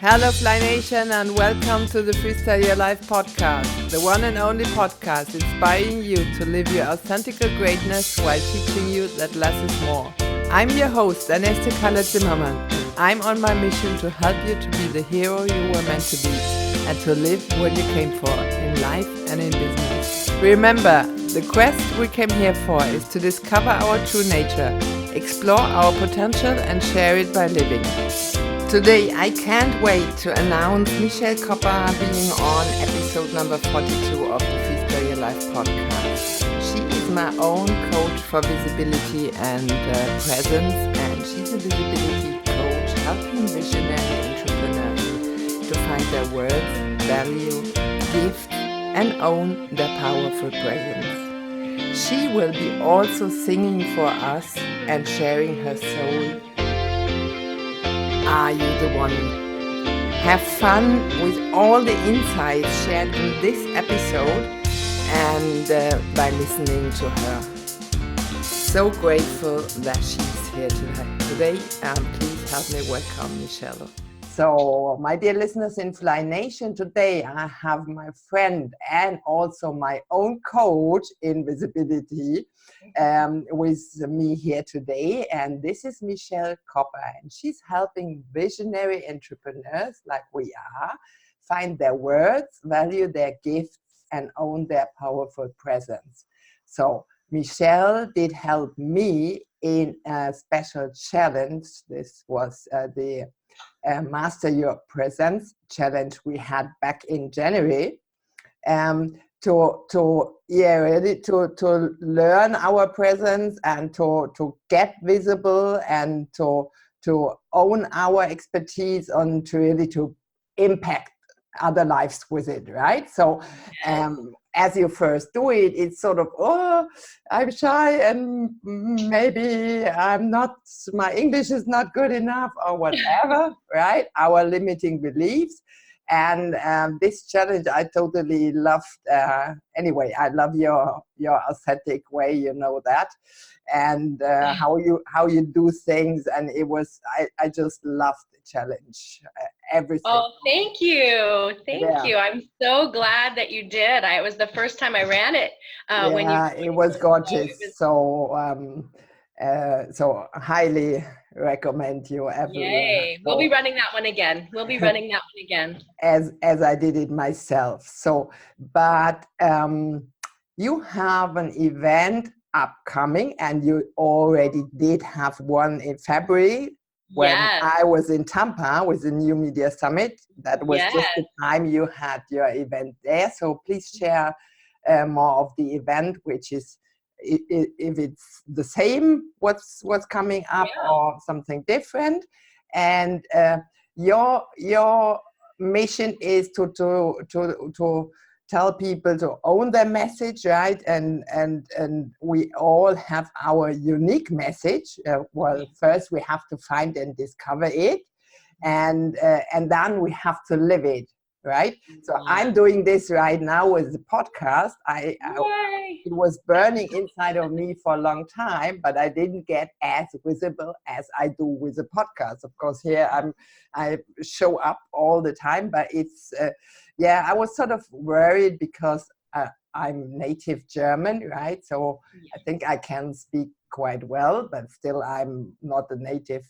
Hello Fly Nation and welcome to the Freestyle Your Life podcast, the one and only podcast inspiring you to live your authentic greatness while teaching you that less is more. I'm your host, Aneste Kaller-Zimmermann, and I'm on my mission to help you to be the hero you were meant to be and to live what you came for in life and in business. Remember, the quest we came here for is to discover our true nature, explore our potential and share it by living. Today, I can't wait to announce Michelle Kopper being on episode number 42 of the Freestyle Your Life podcast. She is my own coach for visibility and presence, and she's a visibility coach helping visionary entrepreneurs to find their worth, value, gift, and own their powerful presence. She will be also singing for us and sharing her soul. Are you the one? Have fun with all the insights shared in this episode and by listening to her. So grateful that she's here today. Please help me welcome Michelle. So, my dear listeners in Fly Nation, today I have my friend and also my own coach in visibility with me here today. And this is Michelle Kopper, and she's helping visionary entrepreneurs like we are find their words, value their gifts, and own their powerful presence. So, Michelle did help me in a special challenge. This was the Master Your Presence challenge we had back in January, to learn our presence and to get visible and to own our expertise and to impact other lives with it, right? So as you first do it, it's sort of, I'm shy and maybe my English is not good enough or whatever, right? Our limiting beliefs. And this challenge I totally loved. Anyway, I love your authentic way, you know that, and how you do things. And it was, I just loved the challenge, everything. Oh, thank you. Thank you. I'm so glad that you did. It was the first time I ran it. It was gorgeous. So highly recommend you ever. Yay. We'll be running that one again. As I did it myself. So, but you have an event upcoming, and you already did have one in February when I was in Tampa with the New Media Summit. That was just the time you had your event there. So please share more of the event, which is if it's the same, what's coming up or something different. And your mission is to tell people to own their message, right? And we all have our unique message. First we have to find and discover it, and then we have to live it, right? So I'm doing this right now with the podcast. It was burning inside of me for a long time, but I didn't get as visible as I do with the podcast. Of course, here I show up all the time, but it's I was sort of worried because I'm native German, right? So I think I can speak quite well, but still I'm not a native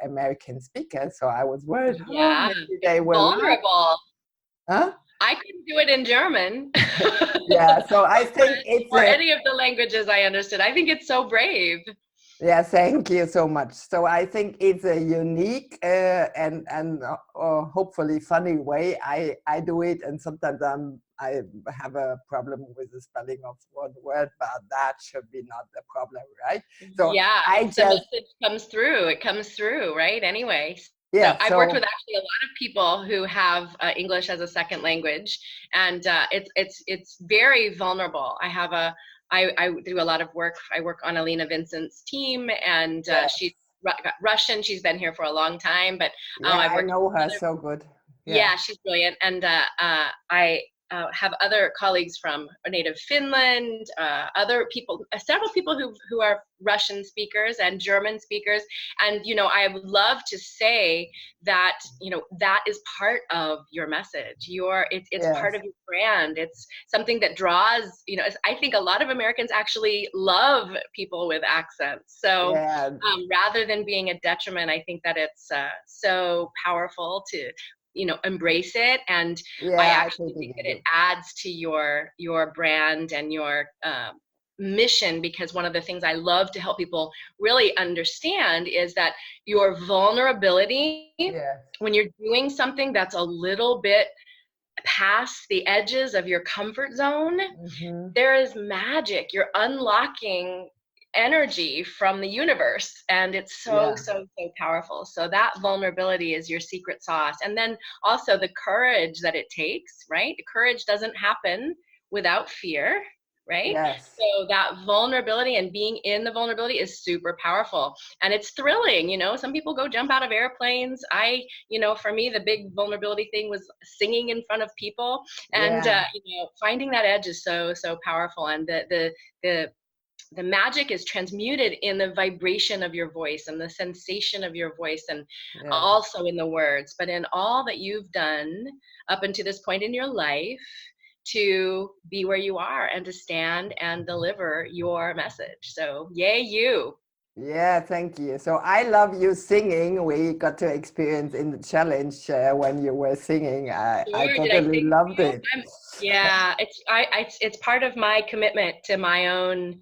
American speaker. So I was worried. Maybe they were vulnerable. Huh? I couldn't do it in German. So I think it's or any of the languages I understood. I think it's so brave. Yeah, thank you so much. So I think it's a unique and hopefully funny way I do it, and sometimes I have a problem with the spelling of one word, but that should be not the problem, right? So the message comes through. It comes through, right? Anyway. So I've worked with actually a lot of people who have English as a second language, and it's very vulnerable. I do a lot of work. I work on Alina Vincent's team, and she's Russian. She's been here for a long time, but I know her so good. Yeah, she's brilliant. And have other colleagues from native Finland, other people, several people who are Russian speakers and German speakers. And, I would love to say that, that is part of your message. It's part of your brand. It's something that draws, I think a lot of Americans actually love people with accents. So rather than being a detriment, I think that it's so powerful to embrace it. And I actually think that it adds to your brand and your mission, because one of the things I love to help people really understand is that your vulnerability, when you're doing something that's a little bit past the edges of your comfort zone, there is magic. You're unlocking energy from the universe, and it's so powerful. So that vulnerability is your secret sauce. And then also the courage that it takes, right? The courage doesn't happen without fear, right? So that vulnerability and being in the vulnerability is super powerful, and it's thrilling. Some people go jump out of airplanes. For me, the big vulnerability thing was singing in front of people, and finding that edge is so powerful. And the magic is transmuted in the vibration of your voice and the sensation of your voice, and also in the words, but in all that you've done up until this point in your life to be where you are and to stand and deliver your message. So yay you. Yeah, thank you. So I love you singing. We got to experience in the challenge when you were singing. I totally loved it. It's part of my commitment to my own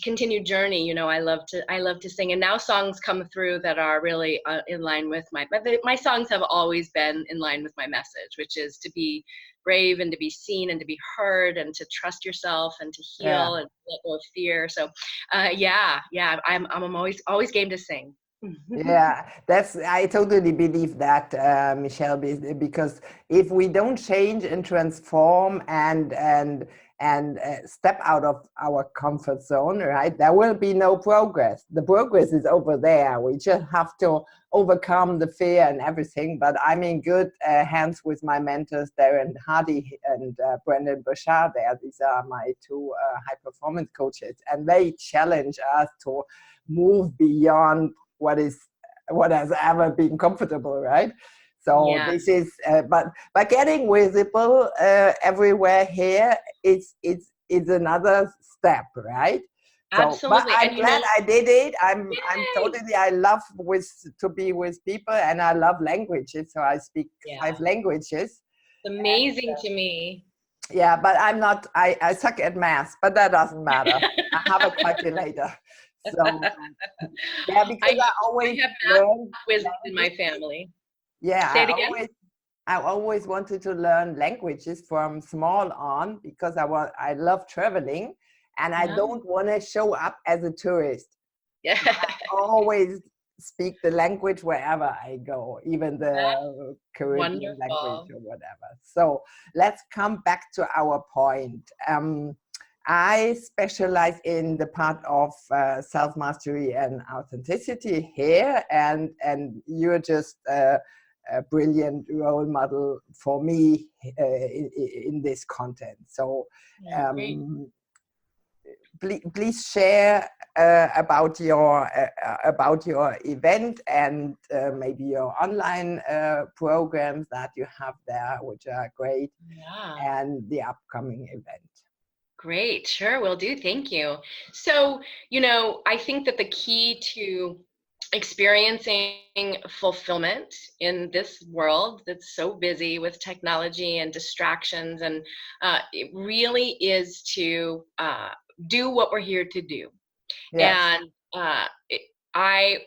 continued journey. I love to sing, and now songs come through that are really in line with my songs have always been in line with my message, which is to be brave and to be seen and to be heard and to trust yourself and to heal and let go of fear. So I'm always game to sing. I totally believe that, Michelle, because if we don't change and transform and step out of our comfort zone, right, there will be no progress. The progress is over there. We just have to overcome the fear and everything. But I'm in good hands with my mentors, Darren Hardy and Brendan Bashar there. These are my two high performance coaches, and they challenge us to move beyond what has ever been comfortable, right? So this is, but getting visible everywhere here, it's another step, right? Absolutely. But I'm glad I did it. I love to be with people, and I love languages. So I speak 5 languages. It's amazing to me. Yeah, but I'm not. I suck at math, but that doesn't matter. I have a calculator. So because I always learn wisdom in my family. Yeah, say it again. I always wanted to learn languages from small on, because I love traveling, and I don't want to show up as a tourist. I always speak the language wherever I go, even the Caribbean language or whatever. So let's come back to our point. I specialize in the part of self-mastery and authenticity here, and you're just a brilliant role model for me in this content. So please share about your event and maybe your online programs that you have there, which are great, and the upcoming event. Great, sure, will do. Thank you. So, I think that the key to experiencing fulfillment in this world that's so busy with technology and distractions, and it really is to do what we're here to do. And I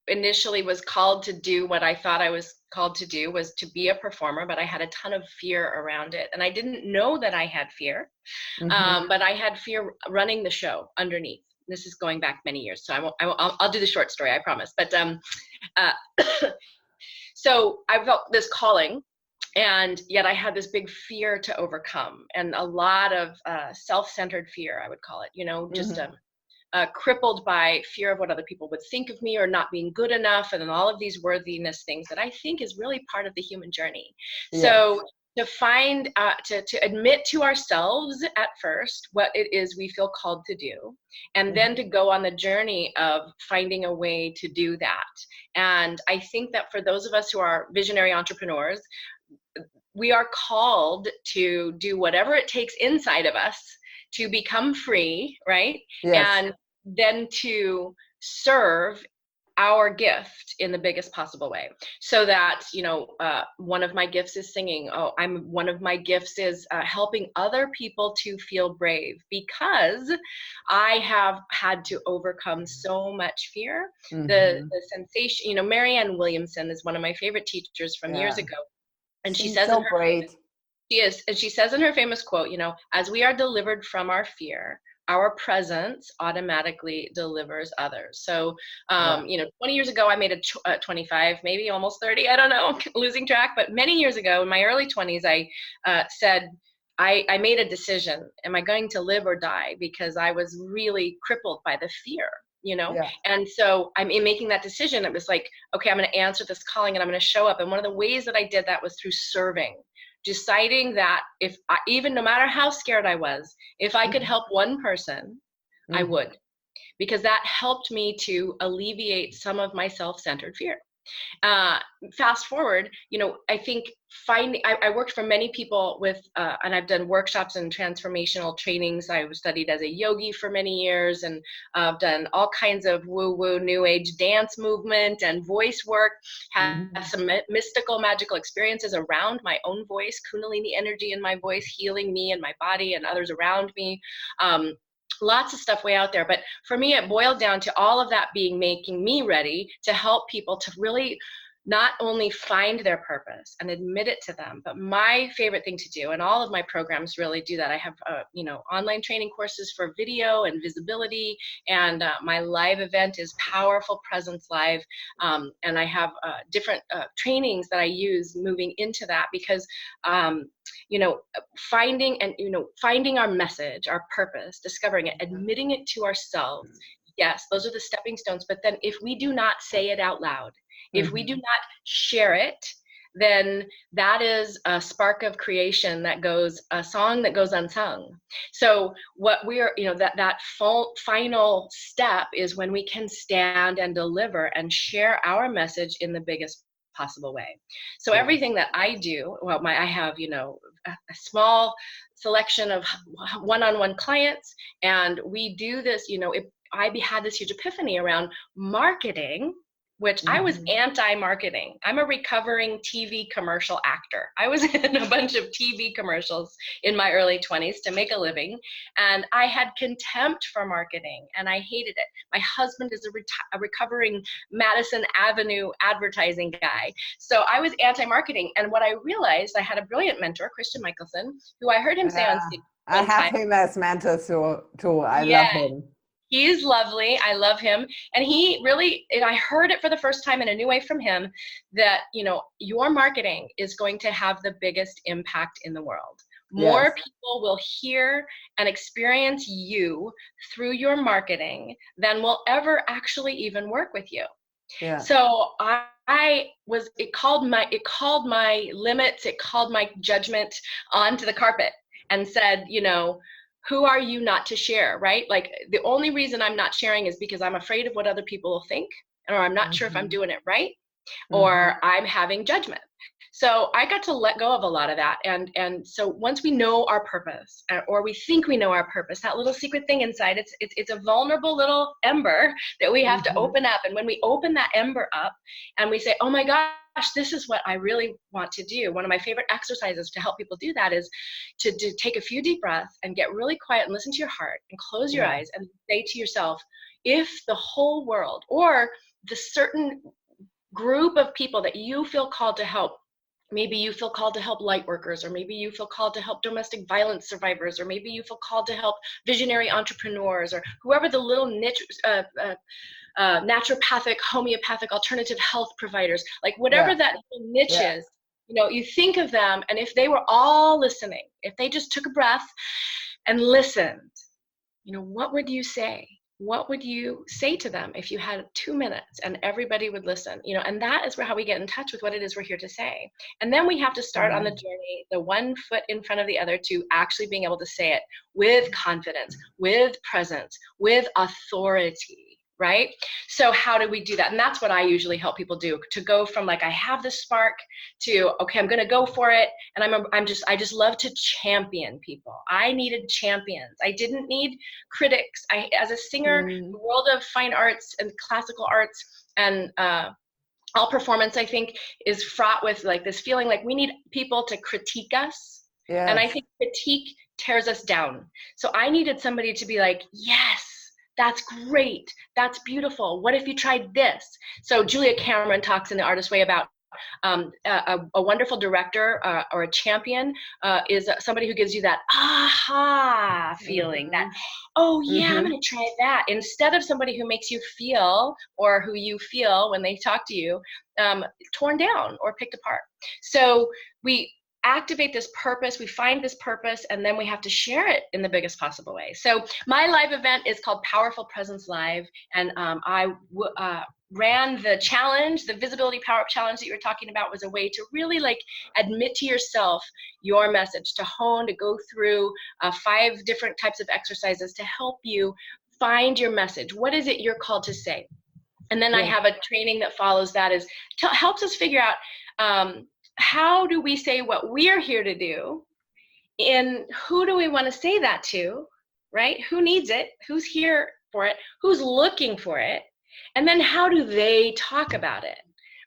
initially was called to do what I thought I was called to do, was to be a performer, but I had a ton of fear around it. And I didn't know that I had fear, but I had fear running the show underneath. This is going back many years, so I'll do the short story, I promise. But so I felt this calling, and yet I had this big fear to overcome, and a lot of self-centered fear, I would call it, just crippled by fear of what other people would think of me, or not being good enough, and then all of these worthiness things that I think is really part of the human journey. So to find, to admit to ourselves at first what it is we feel called to do, and then to go on the journey of finding a way to do that. And I think that for those of us who are visionary entrepreneurs, we are called to do whatever it takes inside of us to become free, right? Yes. And then to serve our gift in the biggest possible way. So that, one of my gifts is singing. One of my gifts is helping other people to feel brave, because I have had to overcome so much fear. The sensation, Marianne Williamson is one of my favorite teachers from years ago. And she says, she says in her famous quote, as we are delivered from our fear, our presence automatically delivers others. So, 20 years ago, I made 25, maybe almost 30, I don't know, losing track. But many years ago, in my early 20s, I said, I made a decision. Am I going to live or die? Because I was really crippled by the fear. And so I'm in making that decision. It was like, okay, I'm going to answer this calling and I'm going to show up. And one of the ways that I did that was through serving, deciding that even no matter how scared I was, if I could help one person, I would, because that helped me to alleviate some of my self-centered fear. Fast forward, I think I worked for many people with, and I've done workshops and transformational trainings. I studied as a yogi for many years, and I've done all kinds of woo-woo, new age dance movement and voice work, had some mystical, magical experiences around my own voice, Kundalini energy in my voice, healing me and my body and others around me. Lots of stuff way out there. But for me, it boiled down to all of that making me ready to help people to really not only find their purpose and admit it to them, but my favorite thing to do, and all of my programs really do that. I have, online training courses for video and visibility, and my live event is Powerful Presence Live. And I have different trainings that I use moving into that, because finding our message, our purpose, discovering it, admitting it to ourselves. Yes, those are the stepping stones. But then if we do not say it out loud, if we do not share it, then that is a spark of creation a song that goes unsung. So what we're, that final step is when we can stand and deliver and share our message in the biggest possible way. So everything that I do, I have, a small selection of one-on-one clients, and we do this, I had this huge epiphany around marketing, which I was anti-marketing. I'm a recovering TV commercial actor. I was in a bunch of TV commercials in my early 20s to make a living, and I had contempt for marketing, and I hated it. My husband is a recovering Madison Avenue advertising guy. So I was anti-marketing, and what I realized, I had a brilliant mentor, Christian Michelson, who I heard him say on stage I have him as mentor too. I love him. He's lovely. I love him. And he really, and I heard it for the first time in a new way from him, that, your marketing is going to have the biggest impact in the world. More people will hear and experience you through your marketing than will ever actually even work with you. Yeah. So it called my limits, it called my judgment onto the carpet and said, who are you not to share, right? Like, the only reason I'm not sharing is because I'm afraid of what other people will think, or I'm not sure if I'm doing it right, or I'm having judgment. So I got to let go of a lot of that. And so once we know our purpose, or we think we know our purpose, that little secret thing inside, it's a vulnerable little ember that we have to open up. And when we open that ember up and we say, oh my gosh, this is what I really want to do. One of my favorite exercises to help people do that is to take a few deep breaths and get really quiet and listen to your heart and close your eyes and say to yourself, if the whole world, or the certain group of people that you feel called to help, maybe you feel called to help light workers, or maybe you feel called to help domestic violence survivors, or maybe you feel called to help visionary entrepreneurs, or whoever the little niche, naturopathic, homeopathic, alternative health providers, like whatever that niche is, you think of them, and if they were all listening, if they just took a breath and listened, what would you say? what would you say to them if you had 2 minutes and everybody would listen? And that is how we get in touch with what it is we're here to say. And then we have to start on the journey, the one foot in front of the other, to actually being able to say it with confidence, with presence, with authority. Right? So how do we do that? And that's what I usually help people do, to go from like, I have this spark, to, okay, I'm going to go for it. And I just love to champion people. I needed champions. I didn't need critics. As a singer, the world of fine arts and classical arts and all performance, I think, is fraught with like this feeling like we need people to critique us. Yes. And I think critique tears us down. So I needed somebody to be like, yes, that's great. That's beautiful. What if you tried this? So Julia Cameron talks in The Artist's Way about a wonderful director or a champion is somebody who gives you that aha feeling, that, oh yeah, I'm going to try that, instead of somebody who makes you feel, or who you feel when they talk to you, torn down or picked apart. So we activate this purpose, we find this purpose, and then we have to share it in the biggest possible way. So my live event is called Powerful Presence Live, and I ran the challenge, the Visibility Power Up Challenge that you were talking about, was a way to really like admit to yourself your message, to hone, to go through 5 different types of exercises to help you find your message. What is it you're called to say? And then I have a training that follows that, helps us figure out how do we say what we're here to do, and who do we want to say that to, right? Who needs it? Who's here for it? Who's looking for it? And then how do they talk about it?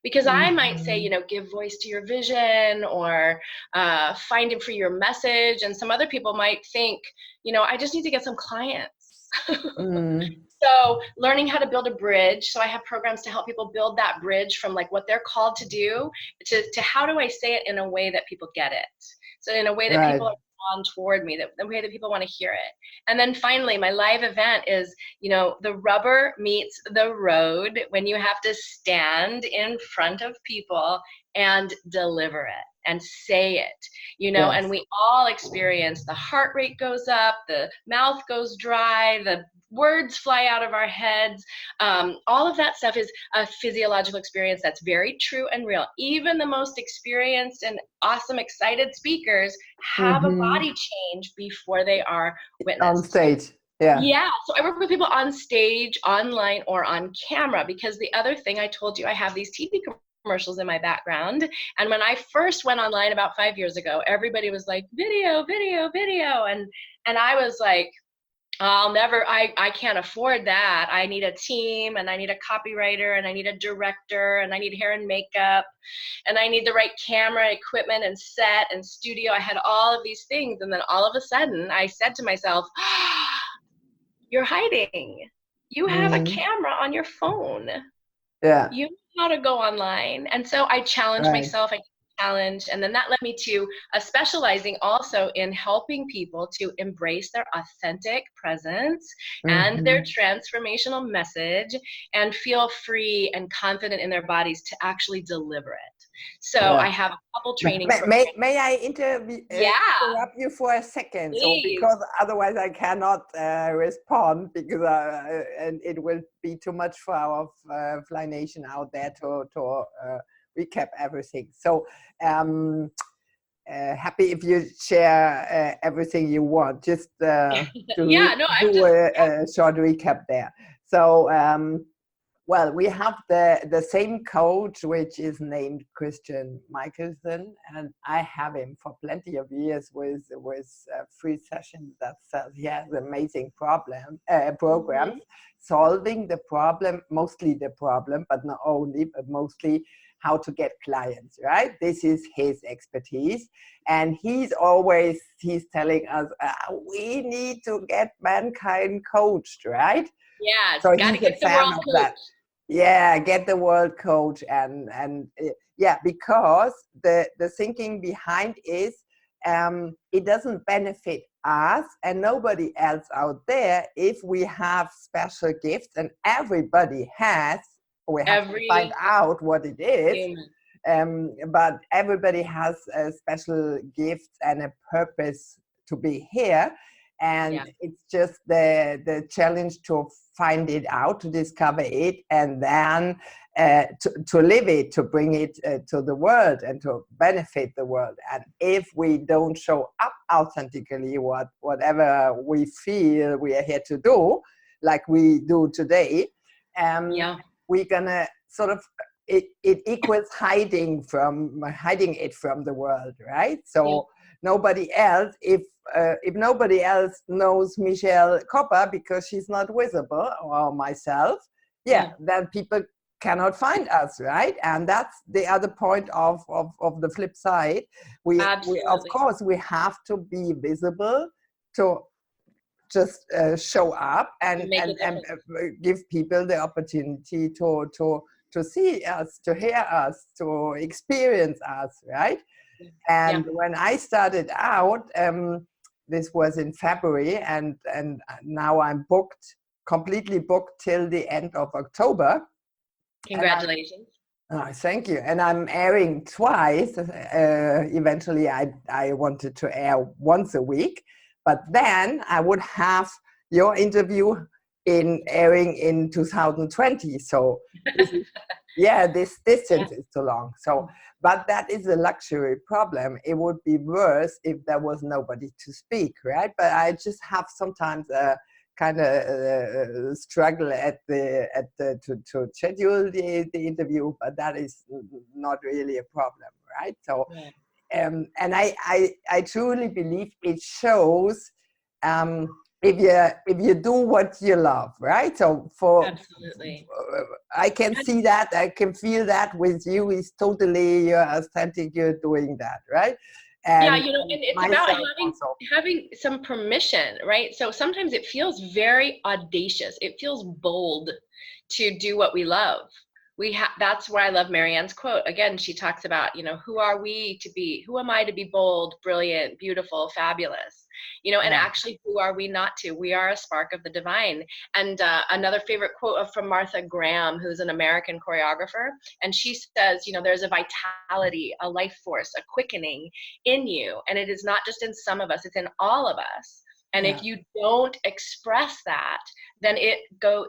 Because I might say, give voice to your vision, or find it for your message. And some other people might think, I just need to get some clients. So learning how to build a bridge. So I have programs to help people build that bridge from like what they're called to do to how do I say it in a way that people get it? So in a way that people are drawn toward me, the way that people want to hear it. And then finally, my live event is, the rubber meets the road, when you have to stand in front of people and deliver it and say it, and we all experience the heart rate goes up, the mouth goes dry, the words fly out of our heads. All of that stuff is a physiological experience that's very true and real. Even the most experienced and awesome, excited speakers have a body change before they are witnessed. On stage. Yeah. So I work with people on stage, online, or on camera, because the other thing I told you, I have these TV commercials in my background. And when I first went online about 5 years ago, everybody was like, video, video, video. And I was like, I can't afford that. I need a team, and I need a copywriter, and I need a director, and I need hair and makeup, and I need the right camera equipment and set and studio. I had all of these things. And then all of a sudden I said to myself, you're hiding. You have a camera on your phone. Yeah. You know how to go online. And so I challenged myself. And then that led me to specializing also in helping people to embrace their authentic presence and their transformational message, and feel free and confident in their bodies to actually deliver it. So I have a couple trainings. May I interrupt you for a second? So, because otherwise I cannot respond, because and it will be too much for our Fly Nation out there to recap everything. So happy if you share everything you want, just do a short recap there. So well, we have the same coach, which is named Christian Michelson, and I have him for plenty of years with free sessions that says he has amazing programs solving the problem, mostly the problem, but not only, but mostly how to get clients, right? This is his expertise. And he's telling us, we need to get mankind coached, right? Yeah, so gotta get the world coach. That. Yeah, get the world coach. And because the thinking behind is, it doesn't benefit us and nobody else out there if we have special gifts, and everybody has. We have to find out what it is, but everybody has a special gift and a purpose to be here. And it's just the challenge to find it out, to discover it, and then to live it, to bring it to the world and to benefit the world. And if we don't show up authentically, whatever we feel we are here to do, like we do today, we're gonna sort of it equals hiding it from the world, right? So nobody else, if nobody else knows Michelle Kopper because she's not visible, or myself, then people cannot find us, right? And that's the other point of the flip side. We of course we have to be visible to just show up and give people the opportunity to see us, to hear us, to experience us, right? And when I started out, this was in February, and now I'm completely booked till the end of October. Congratulations. Thank you. And I'm airing twice. Eventually, I wanted to air once a week, but then I would have your interview airing in 2020. So this distance is too long. So, but that is a luxury problem. It would be worse if there was nobody to speak, right? But I just have sometimes a kind of struggle to schedule the interview, but that is not really a problem, right? So, and I truly believe it shows if you do what you love, right? So I can see that, I can feel that with you. Is totally authentic. You're doing that, right? And and it's about having some permission, right? So sometimes it feels very audacious. It feels bold to do what we love. That's why I love Marianne's quote. Again, she talks about, who are we to be? Who am I to be bold, brilliant, beautiful, fabulous? And actually, who are we not to? We are a spark of the divine. And another favorite quote from Martha Graham, who's an American choreographer, and she says, there's a vitality, a life force, a quickening in you, and it is not just in some of us; it's in all of us. And if you don't express that, then it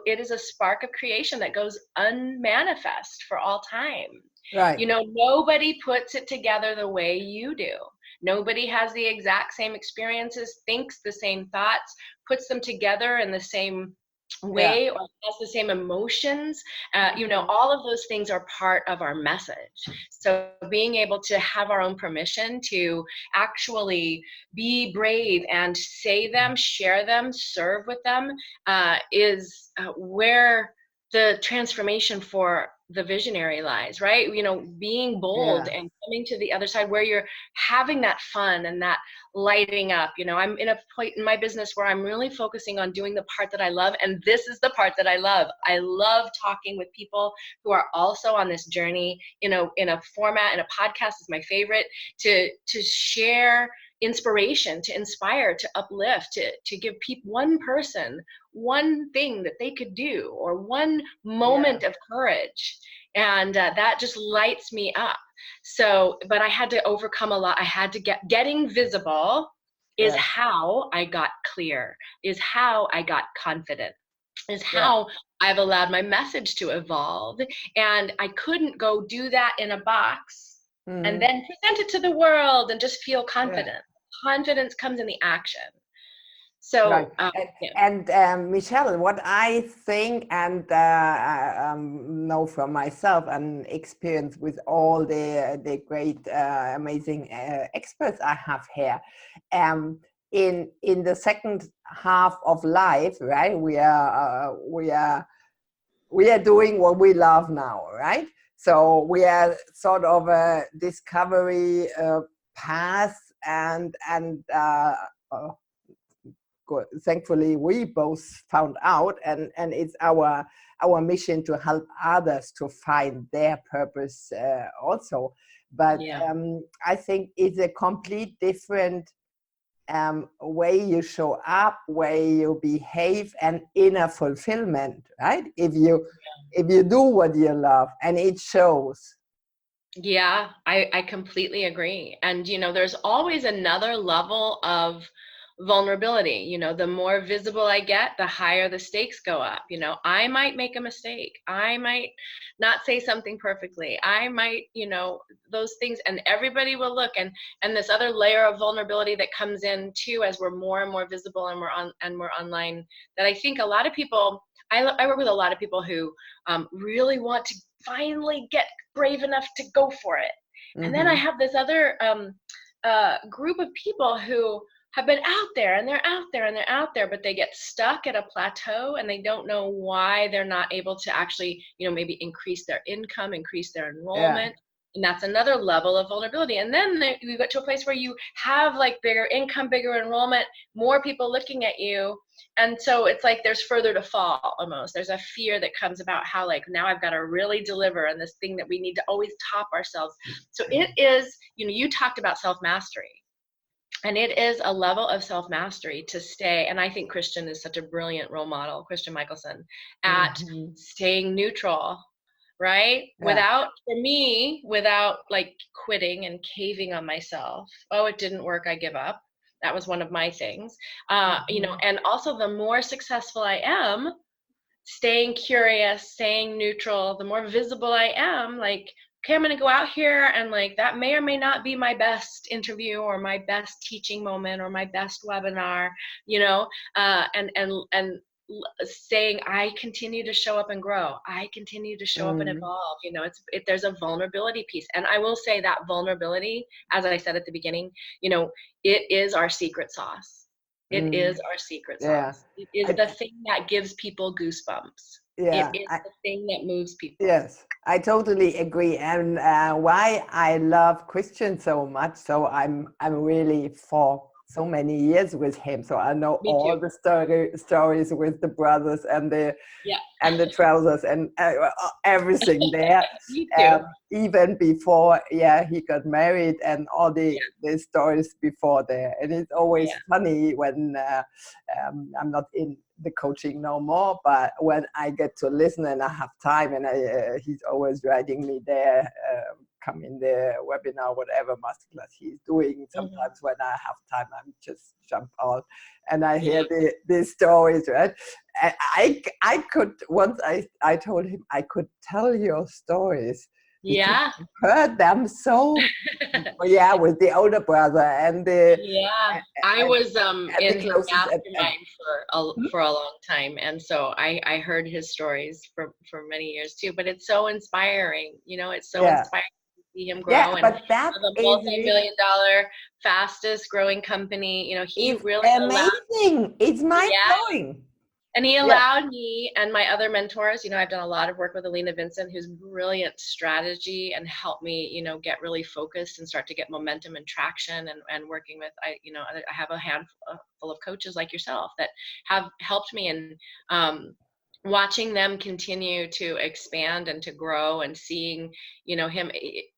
is a spark of creation that goes unmanifest for all time. Right. Nobody puts it together the way you do. Nobody has the exact same experiences, thinks the same thoughts, puts them together in the same way, or has the same emotions. All of those things are part of our message. So being able to have our own permission to actually be brave and say them, share them, serve with them, is where the transformation for the visionary lies, right? Being bold and coming to the other side where you're having that fun and that lighting up. I'm in a point in my business where I'm really focusing on doing the part that I love. And this is the part that I love. I love talking with people who are also on this journey, in a format, and a podcast is my favorite, to share inspiration, to inspire, to uplift, to give one person one thing that they could do, or one moment of courage. And that just lights me up. So, but I had to overcome a lot. I had to getting visible is how I got clear, is how I got confident, is how I've allowed my message to evolve. And I couldn't go do that in a box and then present it to the world and just feel confident. Confidence comes in the action. So, Michelle, what I think and know from myself and experience with all the great, amazing experts I have here, in the second half of life, right? We are doing what we love now, right? So we are sort of a discovery path, and thankfully we both found out, and it's our mission to help others to find their purpose also. But I think it's a complete different way you show up, way you behave, and inner fulfillment, right? If you do what you love, and it shows. I completely agree. And there's always another level of vulnerability. You know, the more visible I get, the higher the stakes go up. You know, I might make a mistake. I might not say something perfectly. I might, you know, those things, and everybody will look. And this other layer of vulnerability that comes in too, as we're more and more visible and we're online, that I think a lot of people, I work with a lot of people who really want to finally get brave enough to go for it. And then I have this other group of people who have been out there and they're out there and they're out there, but they get stuck at a plateau and they don't know why they're not able to actually, you know, maybe increase their income, increase their enrollment. And that's another level of vulnerability. And then you get to a place where you have like bigger income, bigger enrollment, more people looking at you. And so it's like there's further to fall almost. There's a fear that comes about how like, now I've got to really deliver, and this thing that we need to always top ourselves. So it is, you know, you talked about self-mastery. And it is a level of self-mastery to stay, and I think Christian is such a brilliant role model, Christian Michelson, at staying neutral, right? Without, for me, without like quitting and caving on myself. Oh, it didn't work, I give up. That was one of my things. You know, and also the more successful I am, staying curious, staying neutral, the more visible I am, like, okay, I'm going to go out here and like that may or may not be my best interview or my best teaching moment or my best webinar, you know, and saying I continue to show up and grow. I continue to show up and evolve. You know, there's a vulnerability piece. And I will say that vulnerability, as I said at the beginning, you know, it is our secret sauce. It is our secret sauce. It is the thing that gives people goosebumps. It is the thing that moves people. Yes, I totally agree. And why I love Christian so much, so I'm really for so many years with him. So I know all the stories with the brothers and the trousers and everything there. Me too. Even before, he got married and all the stories before there. And it's always funny when I'm not in the coaching no more, but when I get to listen and I have time, and he's always writing me there, come in the webinar, whatever masterclass he's doing. Sometimes when I have time, I'm just jump out and I hear the stories, right? And I could, once I told him I could tell your stories. Yeah. Heard them so, with the older brother and the. I was in his mastermind for a long time, and so I heard his stories for many years too. But it's so inspiring, you know. It's so inspiring to see him grow and but that the multi-million-dollar fastest growing company. You know, he really amazing. It's mind-blowing. And he allowed me and my other mentors, you know, I've done a lot of work with Alina Vincent, who's brilliant strategy, and helped me, you know, get really focused and start to get momentum and traction, and working with, I have a handful of coaches like yourself that have helped me, and watching them continue to expand and to grow, and seeing, you know, him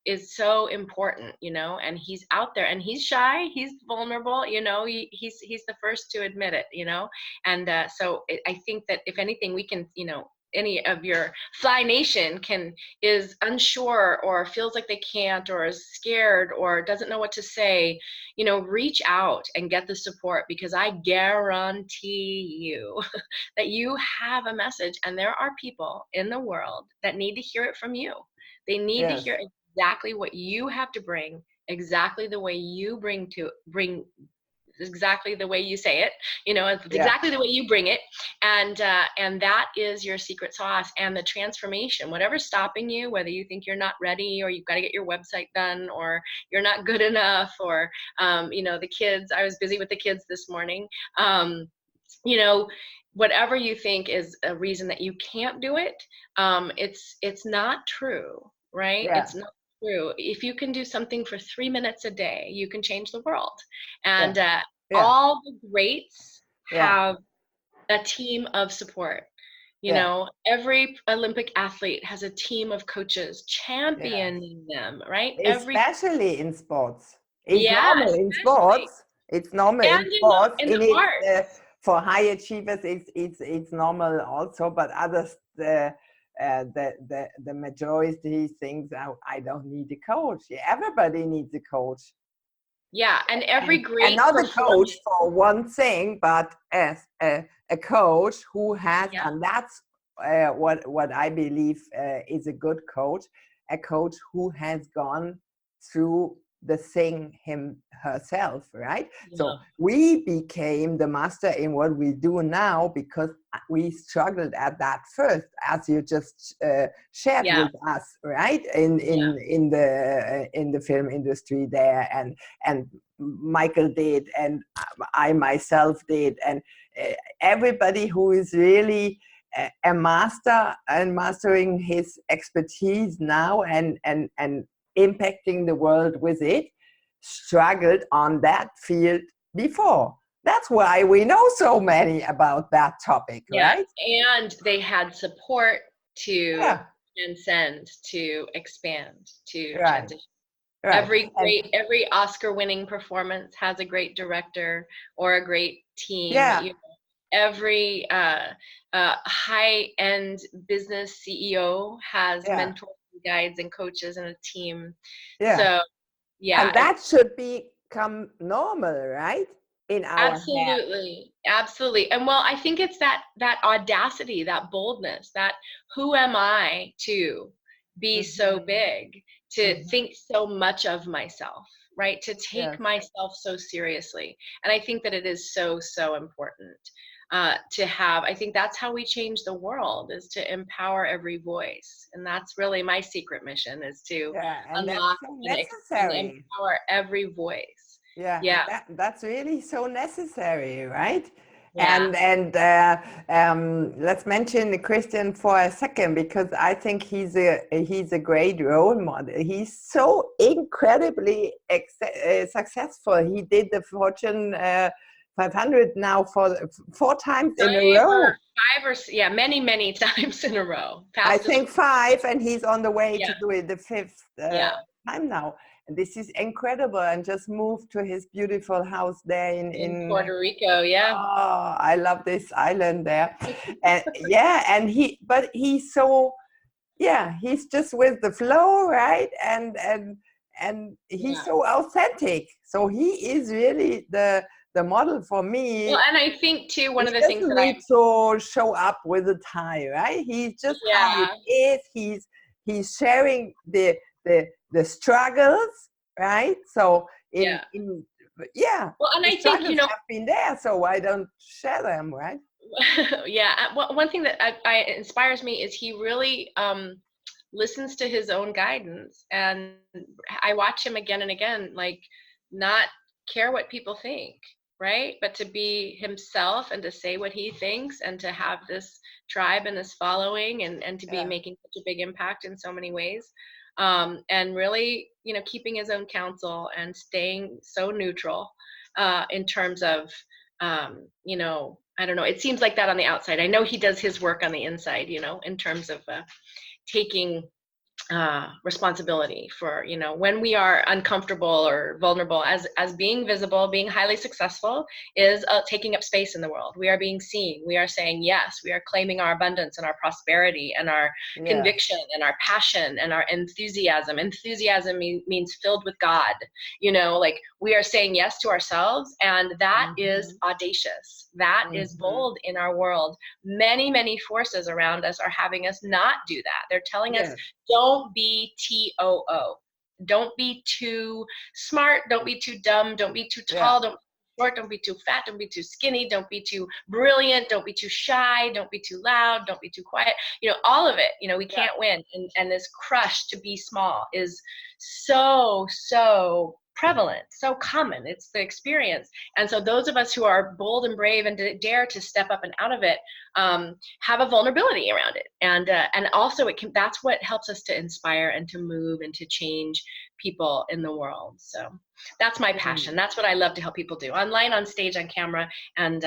is so important, you know. And he's out there and he's shy, he's vulnerable, you know, he's the first to admit it, you know. And so I think that if anything, we can, you know, any of your Fly Nation is unsure or feels like they can't or is scared or doesn't know what to say, you know, reach out and get the support, because I guarantee you that you have a message, and there are people in the world that need to hear it from you. They need to hear exactly what you have to bring, exactly the way you bring exactly the way you say it, you know, it's exactly the way you bring it. And that is your secret sauce. And the transformation, whatever's stopping you, whether you think you're not ready, or you've got to get your website done, or you're not good enough, or, you know, the kids, I was busy with the kids this morning, you know, whatever you think is a reason that you can't do it, it's not true, right? It's not true. If you can do something for 3 minutes a day, you can change the world. And all the greats have a team of support. You know, every Olympic athlete has a team of coaches championing them, right? Especially in sports. It's normal in sports. It's normal in sports. In the arts. For high achievers, it's normal also, but others, the majority thinks I don't need a coach. Everybody needs a coach. Yeah, and every great and not a coach performance for one thing, but as a coach who has, and that's what I believe is a good coach, a coach who has gone through the thing herself, right? So we became the master in what we do now because we struggled at that first, as you just shared with us, right? In the film industry there, and Michael did, and I myself did, and everybody who is really a master and mastering his expertise now and impacting the world with it struggled on that field before. That's why we know so many about that topic, right? And they had support to transcend, to expand, to transition. Right. Every Oscar-winning performance has a great director or a great team. You know, every high-end business CEO has mentors, guides, and coaches and a team. So, and that should become normal, right? In our absolutely. And well, I think it's that audacity, that boldness, that who am I to be so big, to think so much of myself, right? To take myself so seriously. And I think that it is so important to have. I think that's how we change the world, is to empower every voice. And that's really my secret mission, is to unlock and empower every voice. That's really so necessary, right? And let's mention Christian for a second, because I think he's a great role model. He's so incredibly successful. He did the Fortune 500 now for 4 times in a row. Many times in a row. I think 5, and he's on the way to do it the 5th time now. And this is incredible, and just moved to his beautiful house there in Puerto Rico. Oh, I love this island there. And he's so, he's just with the flow, right? And he's so authentic. So he is really the model for me. Well, and I think too, one of the things that I need to show up with a tie, right? He's just how it is. He's sharing the struggles, right? So well, and I think, you know, have been there, so why don't share them, right? One thing that inspires me is he really listens to his own guidance, and I watch him again and again, like, not care what people think, right? But to be himself and to say what he thinks, and to have this tribe and this following, and to be making such a big impact in so many ways. And really, you know, keeping his own counsel and staying so neutral in terms of, you know, I don't know, it seems like that on the outside. I know he does his work on the inside, you know, in terms of taking responsibility for, you know, when we are uncomfortable or vulnerable, as being visible, being highly successful is taking up space in the world. We are being seen. We are saying yes. We are claiming our abundance and our prosperity and our conviction and our passion and our enthusiasm. Enthusiasm means filled with God. You know, like, we are saying yes to ourselves, and that is audacious. That is bold in our world. Many forces around us are having us not do that. They're telling us, don't be TOO. Don't be too smart. Don't be too dumb. Don't be too tall. Don't be short. Don't be too fat. Don't be too skinny. Don't be too brilliant. Don't be too shy. Don't be too loud. Don't be too quiet. You know, all of it. You know, we can't win. And this crush to be small is so prevalent, so common. It's the experience. And so those of us who are bold and brave and dare to step up and out of it have a vulnerability around it. And also that's what helps us to inspire and to move and to change people in the world. So that's my passion. That's what I love to help people do, online, on stage, on camera. And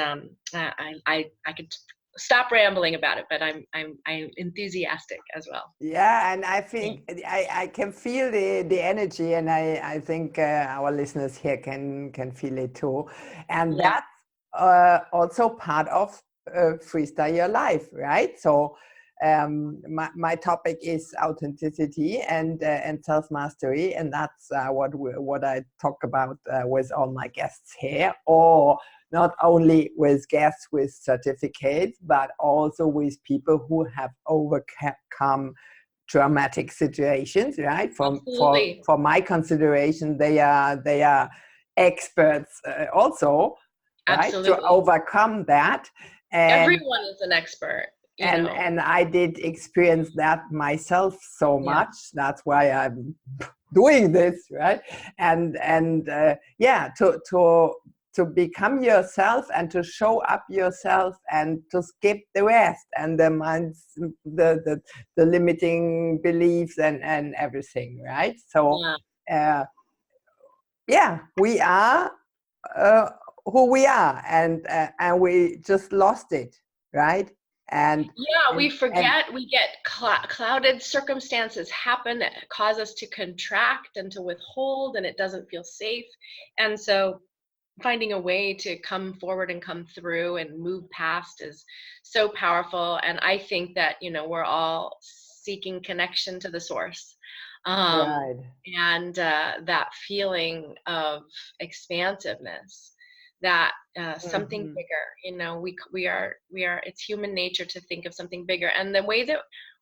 I could stop rambling about it, but I'm enthusiastic as well. Yeah, and I think I can feel the energy, and I think our listeners here can feel it too. And that's also part of Freestyle Your Life, right? So my topic is authenticity and self-mastery, and that's what I talk about with all my guests here, or not only with guests with certificates, but also with people who have overcome traumatic situations, right? For my consideration, they are experts also, right? Absolutely. To overcome that. And everyone is an expert. And I did experience that myself so much. That's why I'm doing this, right? And to become yourself and to show up yourself and to skip the rest and the minds, the limiting beliefs and everything, right? So we are who we are, and we just lost it, right? And we forget, we get clouded circumstances happen that cause us to contract and to withhold, and it doesn't feel safe. And so finding a way to come forward and come through and move past is so powerful. And I think that, we're all seeking connection to the source. Right. And that feeling of expansiveness, that something bigger, we are, it's human nature to think of something bigger. And the way that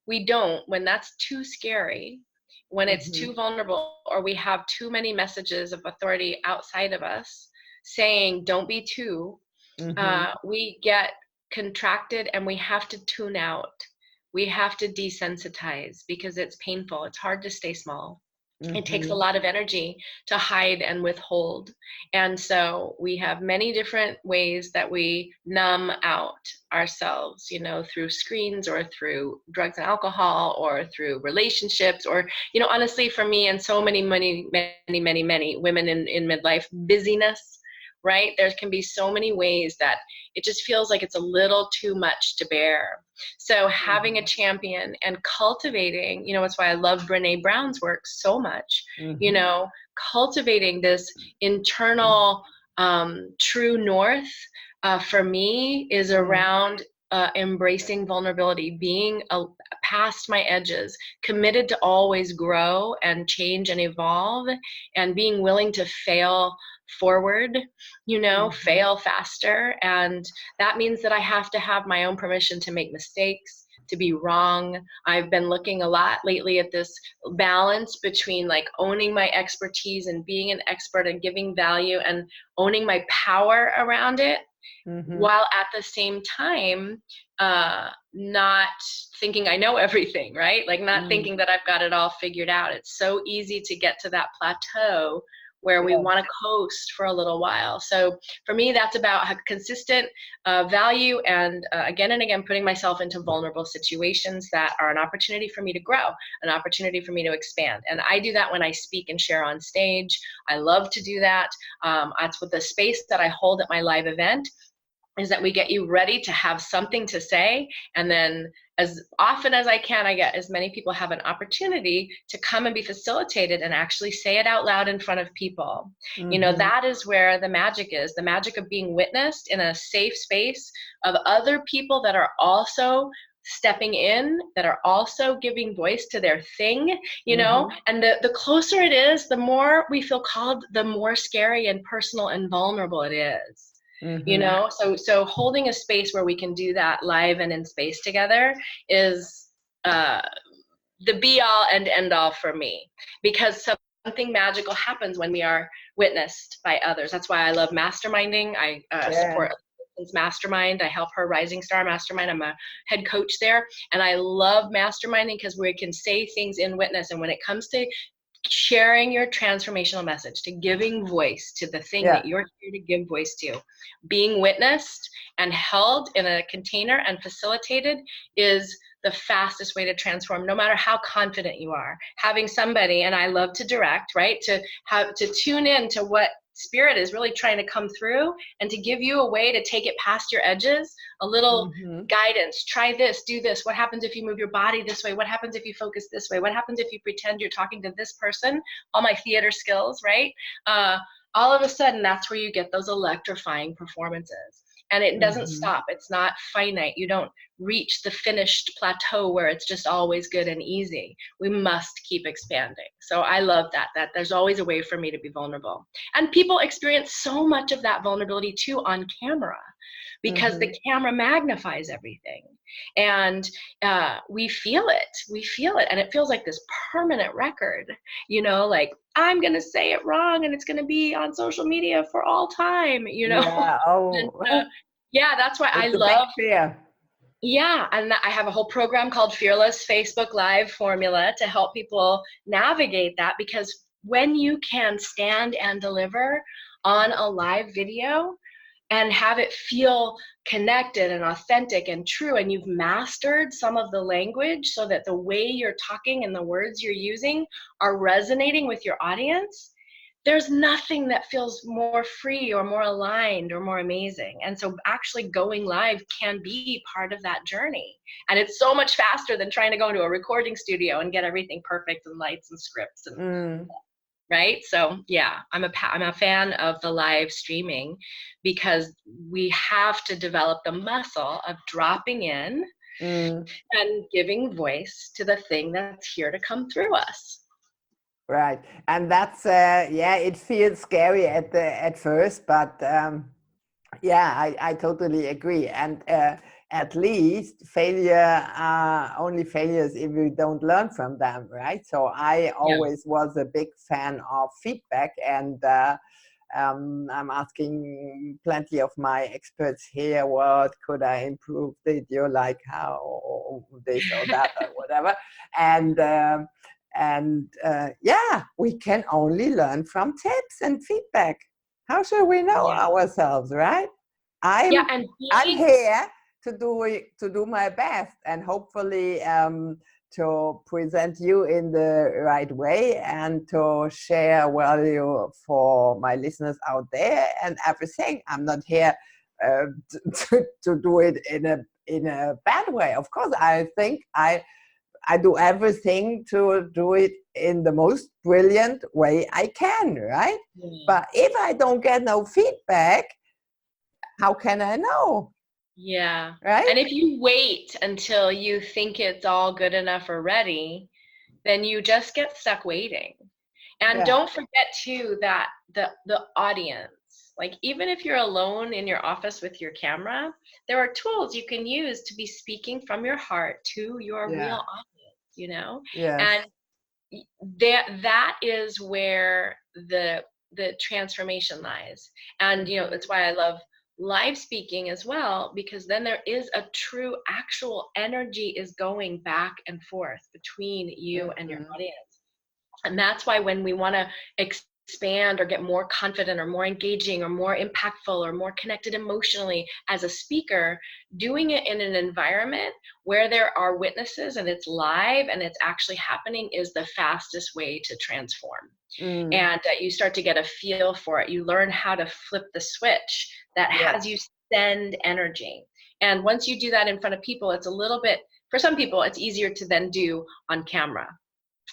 we don't, when that's too scary, when it's too vulnerable, or we have too many messages of authority outside of us saying, don't be too, we get contracted and we have to tune out. We have to desensitize because it's painful. It's hard to stay small. It takes a lot of energy to hide and withhold. And so we have many different ways that we numb out ourselves, through screens or through drugs and alcohol or through relationships, or, honestly, for me and so many women in midlife, busyness, right? There can be so many ways that it just feels like it's a little too much to bear. So having a champion and cultivating, that's why I love Brene Brown's work so much, cultivating this internal true north for me is around embracing vulnerability, being past my edges, committed to always grow and change and evolve, and being willing to fail forward, fail faster. And that means that I have to have my own permission to make mistakes, to be wrong. I've been looking a lot lately at this balance between like owning my expertise and being an expert and giving value and owning my power around it, while at the same time not thinking I know everything, right? Like not thinking that I've got it all figured out. It's so easy to get to that plateau where we want to coast for a little while. So for me, that's about consistent value and again putting myself into vulnerable situations that are an opportunity for me to grow, an opportunity for me to expand. And I do that when I speak and share on stage. I love to do that. That's what the space that I hold at my live event is, that we get you ready to have something to say. And then as often as I can, I get as many people have an opportunity to come and be facilitated and actually say it out loud in front of people. That is where the magic is, the magic of being witnessed in a safe space of other people that are also stepping in, that are also giving voice to their thing, and the closer it is, the more we feel called, the more scary and personal and vulnerable it is. So holding a space where we can do that live and in space together is the be all and end all for me, because something magical happens when we are witnessed by others. That's why I love masterminding. I support mastermind. I help her Rising Star Mastermind. I'm a head coach there, and I love masterminding because we can say things in witness. And when it comes to sharing your transformational message, to giving voice to the thing that you're here to give voice to, being witnessed and held in a container and facilitated is the fastest way to transform, no matter how confident you are. Having somebody, and I love to direct, right, to tune in to what spirit is really trying to come through and to give you a way to take it past your edges, a little guidance. Try this, do this. What happens if you move your body this way? What happens if you focus this way? What happens if you pretend you're talking to this person? All my theater skills, right? All of a sudden, that's where you get those electrifying performances. And it doesn't stop. It's not finite. You don't reach the finished plateau where it's just always good and easy. We must keep expanding. So I love that there's always a way for me to be vulnerable. And people experience so much of that vulnerability too on camera, because the camera magnifies everything, and we feel it, and it feels like this permanent record, like I'm gonna say it wrong and it's gonna be on social media for all time, Yeah. and, Oh, yeah, that's why I it's a love big fear. Yeah, and I have a whole program called Fearless Facebook Live Formula to help people navigate that, because when you can stand and deliver on a live video and have it feel connected and authentic and true, and you've mastered some of the language so that the way you're talking and the words you're using are resonating with your audience, there's nothing that feels more free or more aligned or more amazing. And so actually going live can be part of that journey. And it's so much faster than trying to go into a recording studio and get everything perfect and lights and scripts and right? So yeah, I'm a fan of the live streaming, because we have to develop the muscle of dropping in and giving voice to the thing that's here to come through us. Right, and that's it feels scary at first, but yeah, I totally agree. And at least failure are only failures if we don't learn from them, right? So I always was a big fan of feedback, and I'm asking plenty of my experts here, what could I improve? Did you like how this or that or whatever? And yeah, we can only learn from tips and feedback. How should we know ourselves, right? I'm here to do my best, and hopefully to present you in the right way and to share value for my listeners out there and everything. I'm not here to do it in a bad way. Of course, I think I do everything to do it in the most brilliant way I can, right? But if I don't get no feedback, how can I know? Yeah. Right? And if you wait until you think it's all good enough or ready, then you just get stuck waiting. And don't forget too that the audience, like even if you're alone in your office with your camera, there are tools you can use to be speaking from your heart to your real audience, Yes. and that is where the transformation lies. And that's why I love live speaking as well, because then there is a true actual energy is going back and forth between you and your audience. And that's why when we want to expand or get more confident or more engaging or more impactful or more connected emotionally as a speaker, doing it in an environment where there are witnesses and it's live and it's actually happening is the fastest way to transform. And you start to get a feel for it. You learn how to flip the switch that has you send energy. And once you do that in front of people, it's a little bit, for some people, it's easier to then do on camera.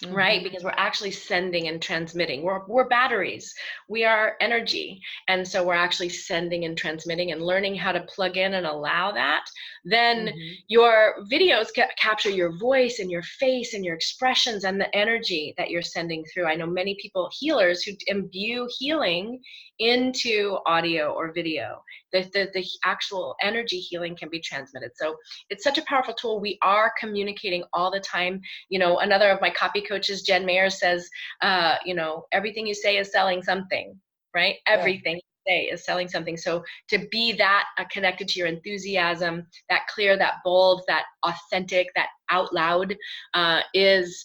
Right? Because we're actually sending and transmitting. We're batteries. We are energy. And so we're actually sending and transmitting and learning how to plug in and allow that. Then your videos capture your voice and your face and your expressions and the energy that you're sending through. I know many people, healers, who imbue healing into audio or video. The actual energy healing can be transmitted. So it's such a powerful tool. We are communicating all the time. Another of my copy coaches, Jen Mayer, says, everything you say is selling something, right? Everything you say is selling something. So to be that connected to your enthusiasm, that clear, that bold, that authentic, that out loud is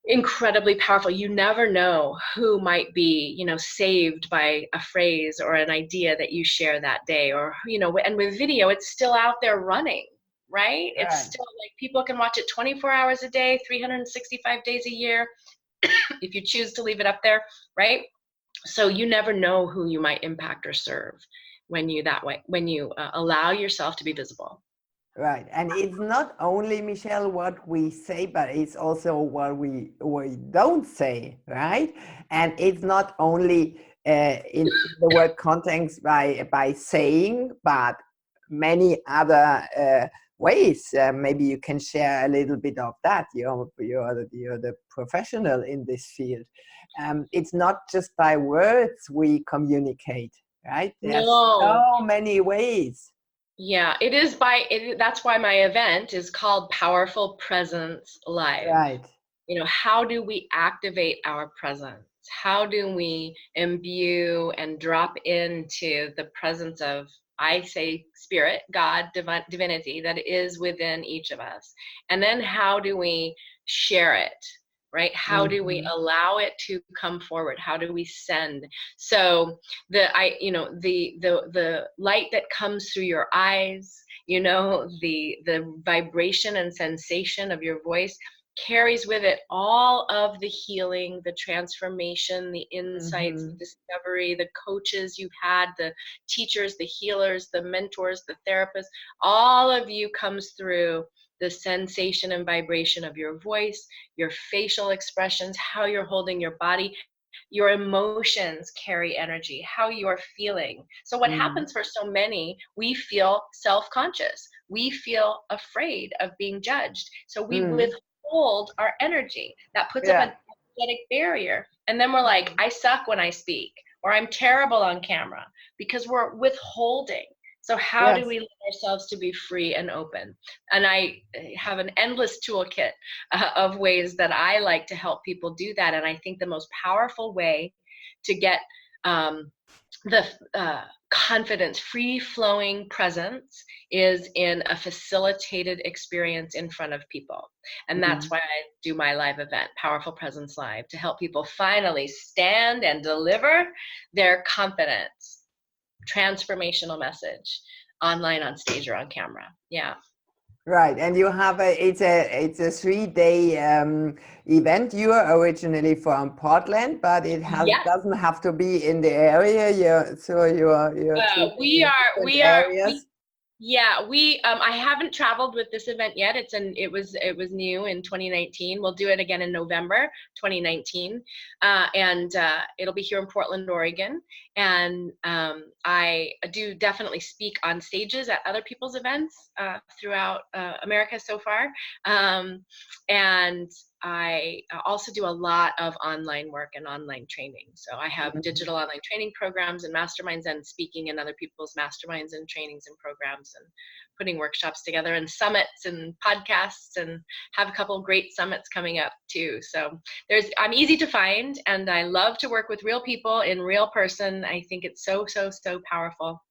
incredibly powerful. You never know who might be, saved by a phrase or an idea that you share that day, or, and with video, it's still out there running, right? It's still like people can watch it 24 hours a day, 365 days a year, if you choose to leave it up there, right? So you never know who you might impact or serve when you allow yourself to be visible. Right. And it's not only, Michelle, what we say, but it's also what we don't say, right? And it's not only in the word context by saying, but many other ways. Maybe you can share a little bit of that. You're the professional in this field. It's not just by words we communicate, right? There's No. so many ways. Yeah, that's why my event is called Powerful Presence Live. Right. You know, how do we activate our presence? How do we imbue and drop into the presence of, I say, spirit, God, divinity that is within each of us? And then how do we share it? Right? How do we allow it to come forward? How do we send? So the light that comes through your eyes, the vibration and sensation of your voice carries with it all of the healing, the transformation, the insights, the discovery, the coaches you've had, the teachers, the healers, the mentors, the therapists. All of you comes through the sensation and vibration of your voice, your facial expressions, how you're holding your body. Your emotions carry energy, how you're feeling. So what happens for so many, we feel self-conscious. We feel afraid of being judged. So we withhold our energy. That puts up an energetic barrier. And then we're like, I suck when I speak, or I'm terrible on camera, because we're withholding. So how do we let ourselves to be free and open? And I have an endless toolkit of ways that I like to help people do that. And I think the most powerful way to get the confidence, free-flowing presence is in a facilitated experience in front of people. And that's why I do my live event, Powerful Presence Live, to help people finally stand and deliver their confidence. Transformational message online, on stage, or on camera. Yeah. Right, and you have it's a 3-day event. You are originally from Portland, but it doesn't have to be in the area. I haven't traveled with this event yet. It was new in 2019. We'll do it again in November 2019, and it'll be here in Portland, Oregon. And I do definitely speak on stages at other people's events throughout America so far, and I also do a lot of online work and online training. So I have digital online training programs and masterminds, and speaking in other people's masterminds and trainings and programs, and putting workshops together, and summits and podcasts, and have a couple of great summits coming up too. So I'm easy to find, and I love to work with real people in real person. I think it's so powerful.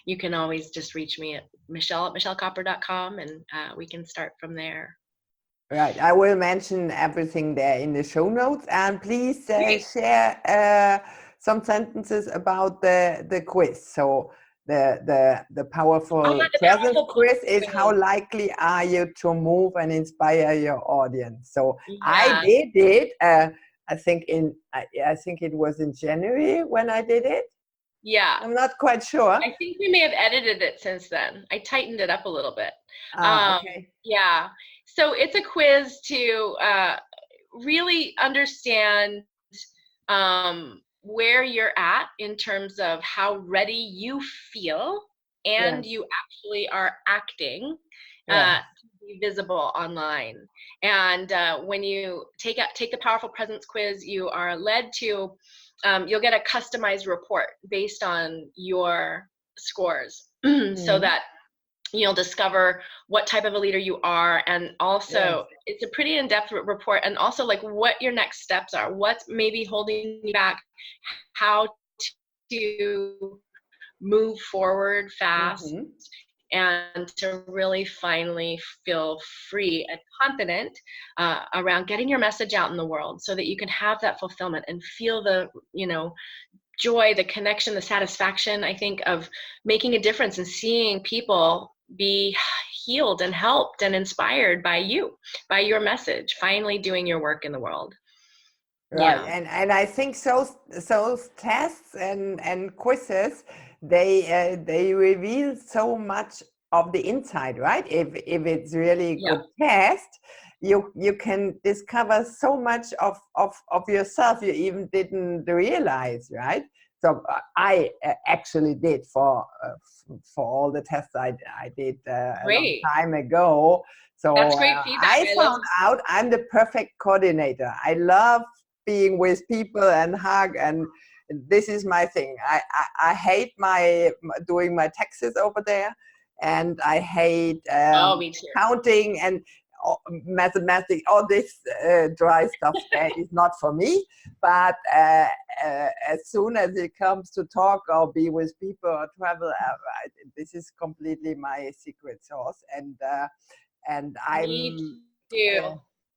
You can always just reach me at michelle@michellekopper.com, and we can start from there. Right, I will mention everything there in the show notes, and please share some sentences about the quiz. So the powerful presence quiz is, how likely are you to move and inspire your audience? So I did it. I think it was in January when I did it. Yeah, I'm not quite sure. I think we may have edited it since then. I tightened it up a little bit. Okay. Yeah. So it's a quiz to really understand where you're at in terms of how ready you feel, and you actually are acting to be visible online. And when you take the Powerful Presence quiz, you are led to, you'll get a customized report based on your scores, so that you'll discover what type of a leader you are. And also it's a pretty in-depth report, and also like what your next steps are, what's maybe holding you back, how to move forward fast, and to really finally feel free and confident around getting your message out in the world, so that you can have that fulfillment and feel the joy, the connection, the satisfaction, I think, of making a difference and seeing people be healed and helped and inspired by you, by your message, finally doing your work in the world. Right. And I think those tests and quizzes, they reveal so much of the inside, right? If it's really a good test, you can discover so much of yourself you even didn't realize, right? So I actually did for all the tests I did a long time ago. So that's great feedback. I found out I'm the perfect coordinator. I love being with people and hug, and this is my thing. I hate doing my taxes over there, and I hate counting and mathematics. All this dry stuff there is not for me. But as soon as it comes to talk or be with people or travel, this is completely my secret sauce. And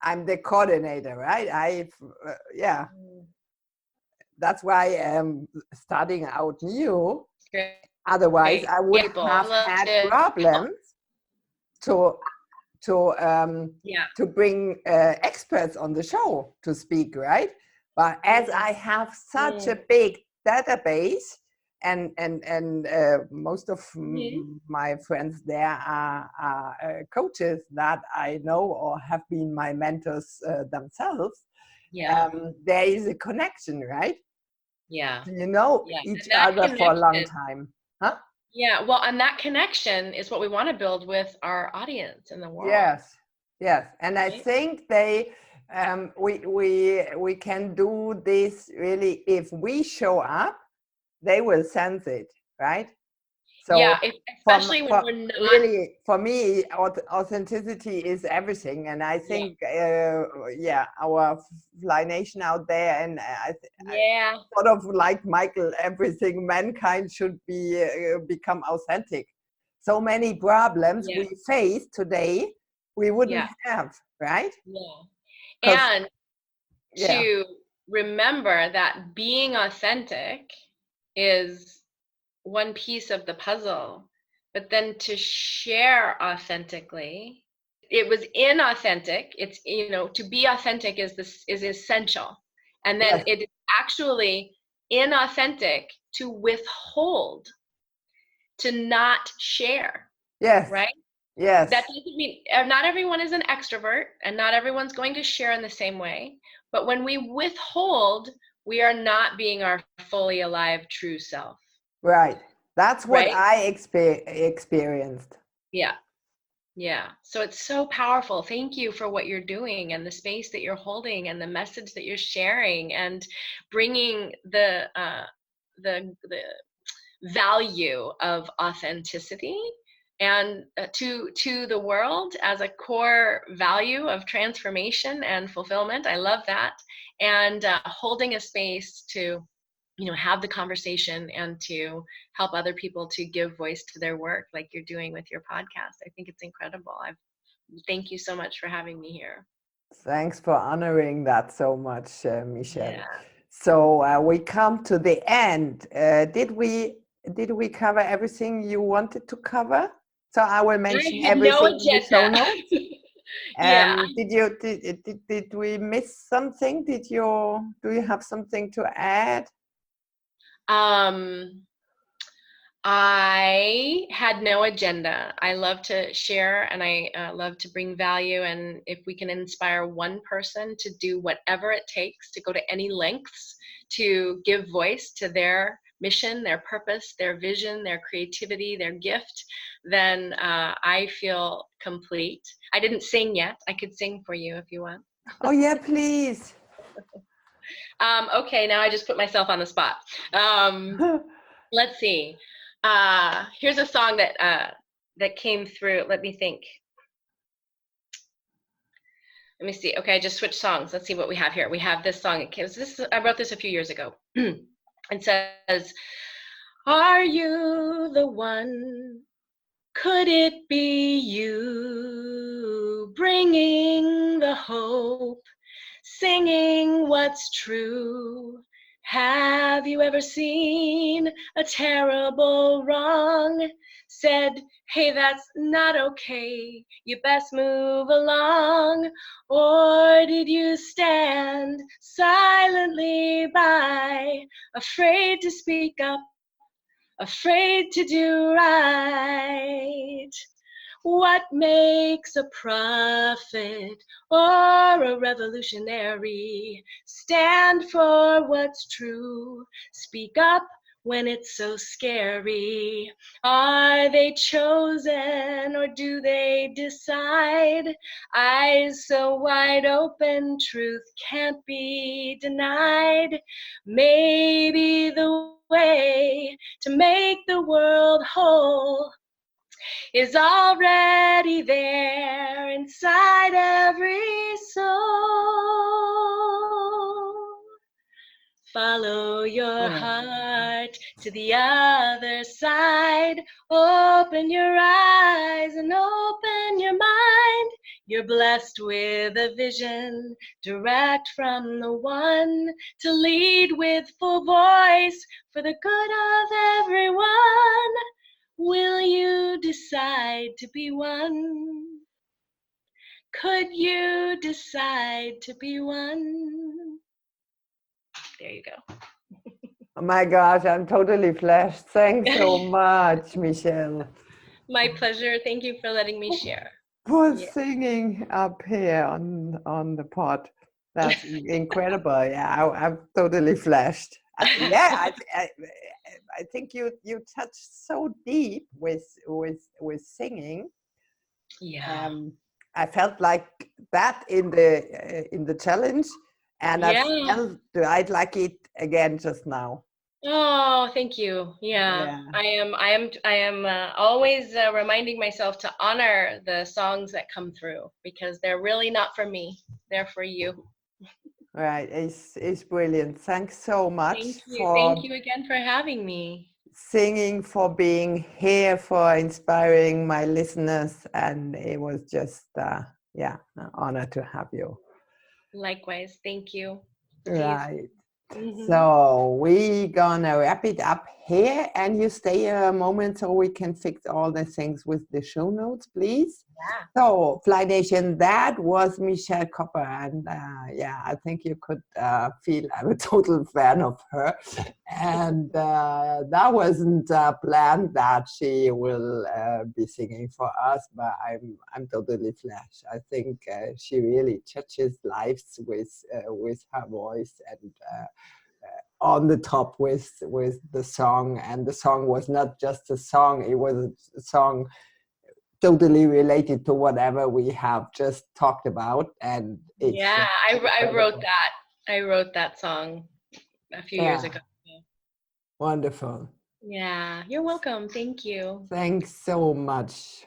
I'm the coordinator, right? That's why I'm starting out new. Otherwise, I would have had problems to bring experts on the show to speak, right? But as I have such a big database, and most of my friends there are coaches that I know or have been my mentors themselves, there is a connection, right? Yeah. You know each other for a long time. Huh? Yeah, well, and that connection is what we want to build with our audience in the world. Yes, and I think we can do this really if we show up, they will sense it, right? So especially when we're not. Really, for me, authenticity is everything, and I think our Fly Nation out there, and I sort of like Michael, everything mankind should become authentic. So many problems we face today, we wouldn't have, right? And to remember that being authentic is one piece of the puzzle, but then to share authentically, it was inauthentic. It's, to be authentic is essential. And then it is actually inauthentic to withhold, to not share. Yes. Right? Yes. That doesn't mean not everyone is an extrovert and not everyone's going to share in the same way. But when we withhold, we are not being our fully alive, true self. Right. That's what I experienced. Yeah. So it's so powerful. Thank you for what you're doing and the space that you're holding and the message that you're sharing and bringing the value of authenticity and to the world as a core value of transformation and fulfillment. I love that. And holding a space to have the conversation and to help other people to give voice to their work like you're doing with your podcast. I think it's incredible. Thank you so much for having me here. Thanks for honoring that so much, Michelle. So we come to the end. Did we cover everything you wanted to cover? So I will mention everything in the show notes. Did we miss something? Do you have something to add? I had no agenda. I love to share and I love to bring value. And if we can inspire one person to do whatever it takes, to go to any lengths to give voice to their mission, their purpose, their vision, their creativity, their gift, then I feel complete. I didn't sing yet. I could sing for you if you want. Oh yeah, please. Okay, now I just put myself on the spot. Let's see. Here's a song that came through. Let me think. Let me see. Okay, I just switched songs. Let's see what we have here. We have this song. I wrote this a few years ago. It says, "Are you the one? Could it be you bringing the hope, singing what's true? Have you ever seen a terrible wrong? Said, hey, that's not okay. You best move along. Or did you stand silently by, afraid to speak up, afraid to do right? What makes a prophet or a revolutionary stand for what's true? Speak up when it's so scary. Are they chosen or do they decide? Eyes so wide open, truth can't be denied. Maybe the way to make the world whole is already there inside every soul. Follow your heart to the other side. Open your eyes and open your mind. You're blessed with a vision direct from the one to lead with full voice for the good of everyone. Will you decide to be one? Could you decide to be one? There you go. Oh my gosh, I'm totally flashed. Thanks so much, Michelle. My pleasure. Thank you for letting me share. For singing up here on the pod. That's incredible. Yeah, I'm totally flashed. I think you touched so deep with singing. Yeah. I felt like that in the challenge, and I felt I'd like it again just now. Oh, thank you. Yeah. I am always reminding myself to honor the songs that come through, because they're really not for me. They're for you. Right. It's brilliant. Thanks so much. Thank you again for having me. Singing, for being here, for inspiring my listeners, and it was just an honor to have you. Likewise. Thank you. Right. So we're gonna wrap it up here, and you stay a moment so we can fix all the things with the show notes, please. Yeah. So Fly Nation, that was Michelle Kopper, and I think you could feel I'm a total fan of her, and that wasn't planned that she will be singing for us, but I'm totally flashed. I think she really touches lives with her voice, and on the top with the song. And the song was not just a song, it was a song totally related to whatever we have just talked about. And I wrote that song a few years ago. Wonderful. Yeah, you're welcome. Thank you. Thanks so much.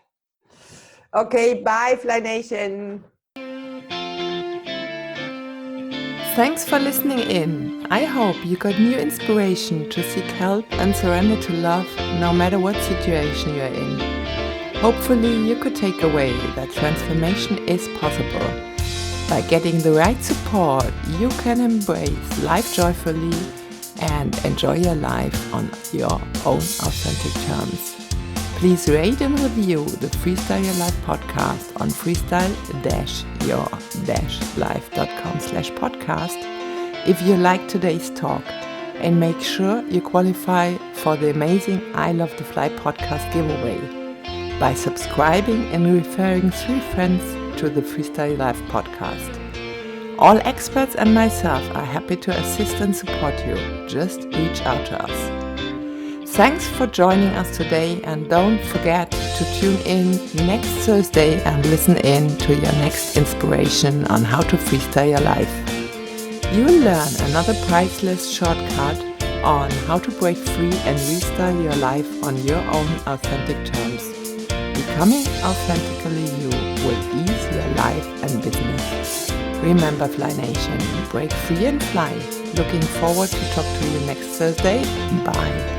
Okay, bye, Fly Nation. Thanks for listening in. I hope you got new inspiration to seek help and surrender to love no matter what situation you're in. Hopefully you could take away that transformation is possible. By getting the right support, you can embrace life joyfully and enjoy your life on your own authentic terms. Please rate and review the Freestyle Your Life podcast on freestyle-your-life.com/podcast if you like today's talk, and make sure you qualify for the amazing I Love to Fly podcast giveaway by subscribing and referring 3 friends to the Freestyle Your Life podcast. All experts and myself are happy to assist and support you. Just reach out to us. Thanks for joining us today, and don't forget to tune in next Thursday and listen in to your next inspiration on how to freestyle your life. You will learn another priceless shortcut on how to break free and restyle your life on your own authentic terms. Becoming authentically you will ease your life and business. Remember, Fly Nation, break free and fly. Looking forward to talk to you next Thursday. Bye.